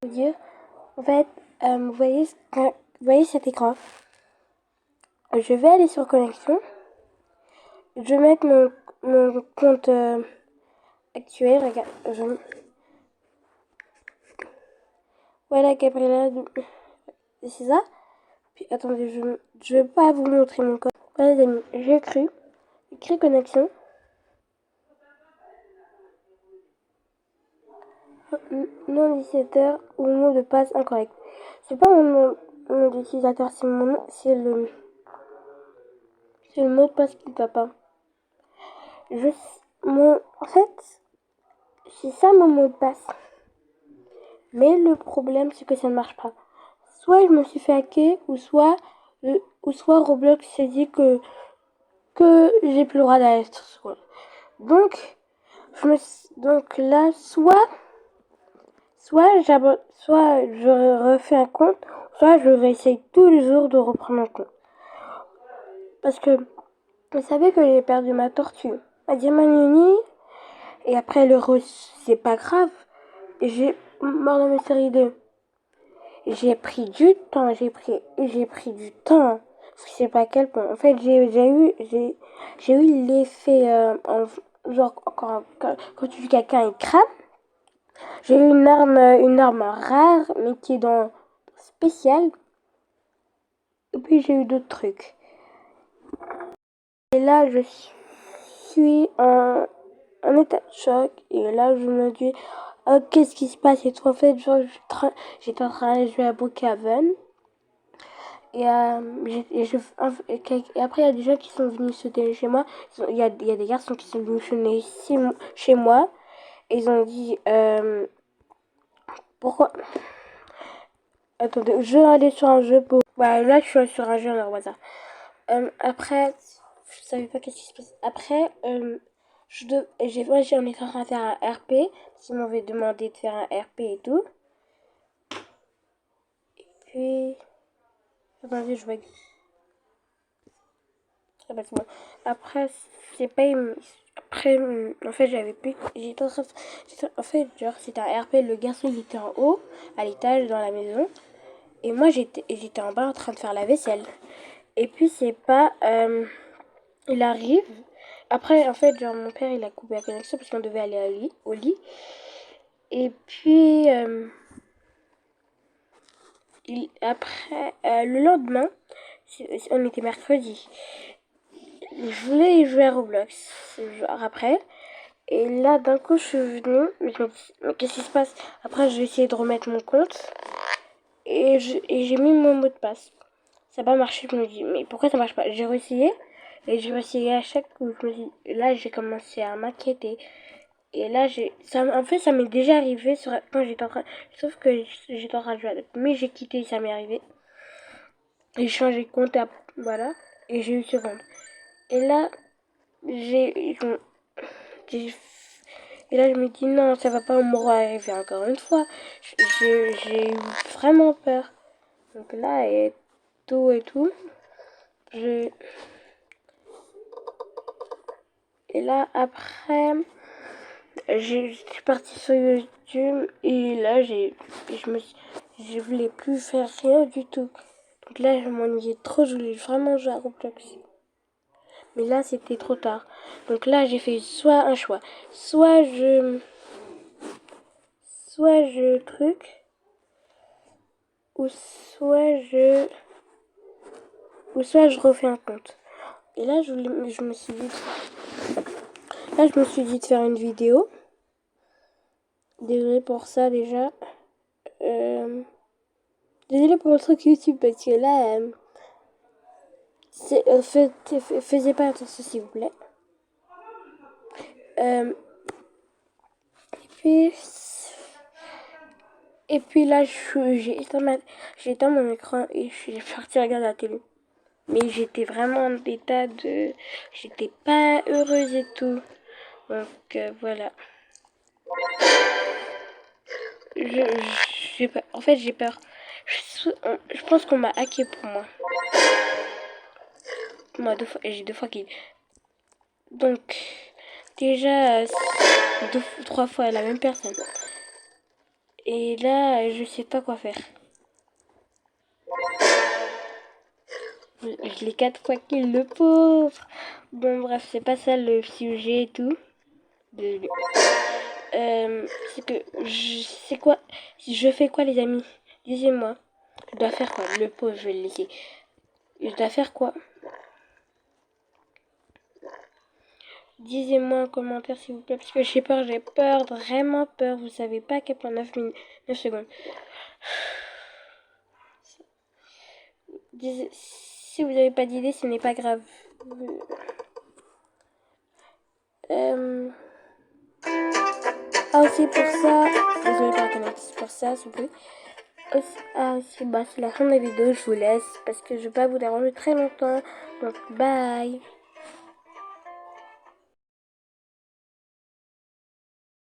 Dire, en fait, vous voyez cet écran. Je vais aller sur connexion. Je vais mettre mon compte actuel. Regarde, voilà, Gabriela, c'est ça. Puis attendez, je vais pas vous montrer mon code. Voilà les amis, j'ai écrit connexion. Non utilisateur ou mot de passe incorrect. C'est pas mon utilisateur, c'est mon nom, c'est le mot de passe qui ne va pas. En fait, c'est ça mon mot de passe. Mais le problème, c'est que ça ne marche pas. Soit je me suis fait hacker, ou soit Roblox s'est dit que j'ai plus le droit d'aller sur ce compte. Donc là, soit je refais un compte, soit je réessaye tous les jours de reprendre un compte. Parce que vous savez que j'ai perdu ma tortue, ma Diamant, et après le c'est pas grave. J'ai mort dans mes séries 2. J'ai pris du temps, j'ai pris du temps. Je sais pas à quel point. En fait, j'ai eu l'effet, genre, quand tu dis quelqu'un il crame. J'ai eu une arme rare, mais qui est dans spécial. Et puis j'ai eu d'autres trucs. Et là, je suis en état de choc. Et là, je me dis, oh, qu'est-ce qui se passe? Et tout, en fait, genre, j'étais en train de jouer à Brookhaven. Et, et après, il y a des gens qui sont venus sauter chez moi. Il y a des garçons qui sont venus chez moi. Et ils ont dit, pourquoi? Attendez, je vais aller sur un jeu pour... Voilà, là, je suis sur un jeu au hasard. Après, je savais pas qu'est-ce qui se passe. Après, j'en étais en train de faire un RP. Parce qu'ils m'avaient demandé de faire un RP et tout. Et puis... Attendez, je vois... Ah bah, c'est bon. Après, c'est pas... Après, en fait, j'avais plus... En fait, genre, c'était un RP. Le garçon, il était en haut, à l'étage, dans la maison. Et moi, j'étais en bas en train de faire la vaisselle. Et puis, c'est pas... il arrive. Après, en fait, genre, mon père, il a coupé la connexion parce qu'on devait aller au lit. Et puis, après, le lendemain, on était mercredi. Je voulais jouer à Roblox, genre après. Et là, d'un coup, je suis venue. Je me dis, mais qu'est-ce qui se passe? Après, j'ai essayé de remettre mon compte. Et j'ai mis mon mot de passe. Ça n'a pas marché. Je me dis, mais pourquoi ça marche pas? J'ai réessayé. Et j'ai réessayé à chaque coup. Là, j'ai commencé à m'inquiéter. Et là, en fait, ça m'est déjà arrivé quand j'étais en train. Sauf que j'étais en train de jouer. Mais j'ai quitté, ça m'est arrivé. J'ai changé de compte. Voilà. Et j'ai eu seconde. Et là, j'ai et là, je me dis, non, ça va pas me arriver encore une fois. J'ai eu vraiment peur. Donc là, et tout. Je... Et là, après, je suis partie sur YouTube. Et là, je voulais plus faire rien du tout. Donc là, je m'ennuyais trop. Je voulais vraiment jouer à Roblox. Mais là, c'était trop tard. Donc là, j'ai fait soit un choix. Soit je truc. Ou soit je refais un compte. Et là, je me suis dit... Là, je me suis dit de faire une vidéo. Désolée pour ça, déjà. Désolée pour le truc YouTube, parce que là... faisez pas attention, s'il vous plaît. Puis... Et puis là, j'ai éteint mon écran et je suis partie regarder la télé. Mais j'étais vraiment en état de... J'étais pas heureuse et tout. Donc voilà. En fait, j'ai peur. Je pense qu'on m'a hacké pour moi. Moi, j'ai 2 fois qu'il. Donc, déjà, 3 fois la même personne. Et là, je sais pas quoi faire. Je l'ai 4 fois qu'il le pauvre. Bon, bref, c'est pas ça le sujet et tout. Désolée. C'est que c'est quoi? Si je fais quoi, les amis? Disez-moi. Je dois faire quoi? Le pauvre, je vais le laisser. Je dois faire quoi? Disez-moi en commentaire s'il vous plaît, parce que j'ai peur, vraiment peur. Vous savez pas à quel point 9 minutes, 9 secondes. Si vous n'avez pas d'idée, ce n'est pas grave. Ah aussi pour ça, désolé pour la connexion, pour ça s'il vous plaît. Ah aussi, bah c'est la fin de la vidéo, je vous laisse parce que je vais pas vous déranger très longtemps. Donc bye.